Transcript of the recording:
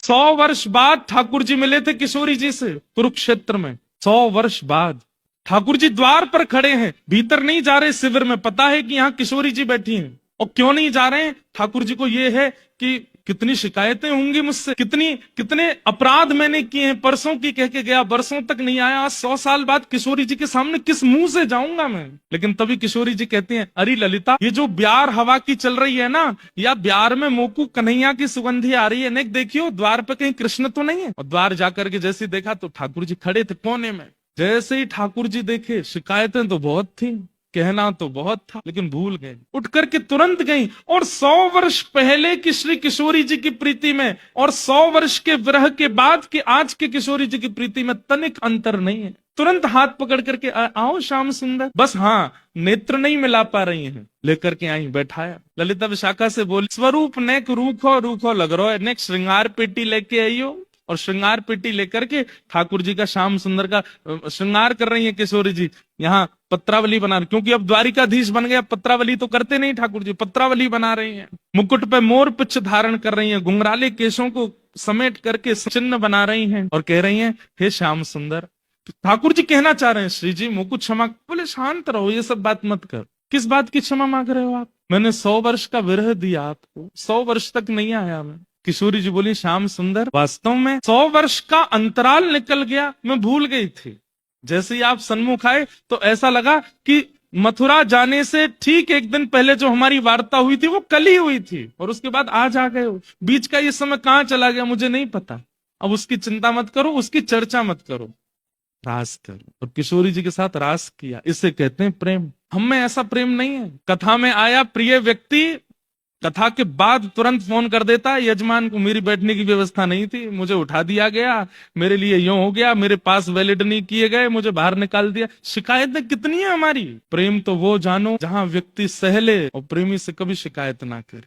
100 वर्ष बाद ठाकुर जी मिले थे किशोरी जी से कुरुक्षेत्र में। 100 वर्ष बाद ठाकुर जी द्वार पर खड़े हैं, भीतर नहीं जा रहे शिविर में। पता है कि यहाँ किशोरी जी बैठी हैं, और क्यों नहीं जा रहे हैं? ठाकुर जी को ये है कि कितनी शिकायतें होंगी मुझसे, कितने अपराध मैंने किए हैं, परसों की कह के गया, बरसों तक नहीं आया, आज 100 साल बाद किशोरी जी के सामने किस मुंह से जाऊंगा मैं? लेकिन तभी किशोरी जी कहती हैं, अरे ललिता, ये जो ब्यार हवा की चल रही है ना, या ब्यार में मोकू कन्हैया की सुगंधी आ रही है, नेक देखियो द्वार पे कहीं कृष्ण तो नहीं है। और द्वार जाकर के जैसे देखा तो ठाकुर जी खड़े थे कोने में। जैसे ही ठाकुर जी देखे, शिकायतें तो बहुत थी, कहना तो बहुत था, लेकिन भूल गए, उठ करके तुरंत गई। और 100 वर्ष पहले की श्री किशोरी जी की प्रीति में और 100 वर्ष के विरह के बाद की आज के किशोरी जी की प्रीति में तनिक अंतर नहीं है। तुरंत हाथ पकड़ करके आओ श्याम सुंदर, बस हाँ नेत्र नहीं मिला पा रही हैं, लेकर के आई, बैठाया। ललिता विशाखा से बोली, स्वरूप नेक रूखो रूखो लग रहा है, नेक श्रृंगार पेटी लेके आइयो। और श्रृंगार पेटी लेकर के ठाकुर जी का, श्याम सुंदर का श्रृंगार कर रही है किशोरी जी। यहाँ पत्रावली बना रही, क्योंकि अब द्वारिकाधीश बन गया, पत्रावली तो करते नहीं ठाकुर जी, पत्रावली बना रही हैं। मुकुट पे मोर पिछ धारण कर रही हैं, घुंघराले केशों को समेट करके चिन्ह बना रही हैं, और कह रही हैं, हे श्याम सुंदर। ठाकुर जी कहना चाह रहे हैं, श्री जी मुकुट क्षमा। बोले शांत रहो, ये सब बात मत कर। किस बात की क्षमा मांग रहे हो आप? मैंने 100 वर्ष का विरह दिया आपको, 100 वर्ष तक नहीं आया मैं। किशोरी जी बोली, श्याम सुंदर, वास्तव में 100 वर्ष का अंतराल निकल गया, मैं भूल गई थी। जैसे ही आप सन्मुख आए तो ऐसा लगा कि मथुरा जाने से ठीक एक दिन पहले जो हमारी वार्ता हुई थी वो कल ही हुई थी, और उसके बाद आज आ गए हो। बीच का ये समय कहाँ चला गया मुझे नहीं पता। अब उसकी चिंता मत करो, उसकी चर्चा मत करो, रास करो। और किशोरी जी के साथ रास किया, इसे कहते हैं प्रेम। हम में ऐसा प्रेम नहीं है। कथा में आया प्रिय व्यक्ति, कथा के बाद तुरंत फोन कर देता है यजमान को, मेरी बैठने की व्यवस्था नहीं थी, मुझे उठा दिया गया, मेरे लिए यूं हो गया, मेरे पास वैलिड नहीं किए गए, मुझे बाहर निकाल दिया। शिकायतें कितनी है हमारी। प्रेम तो वो जानो जहां व्यक्ति सहले और प्रेमी से कभी शिकायत ना करे।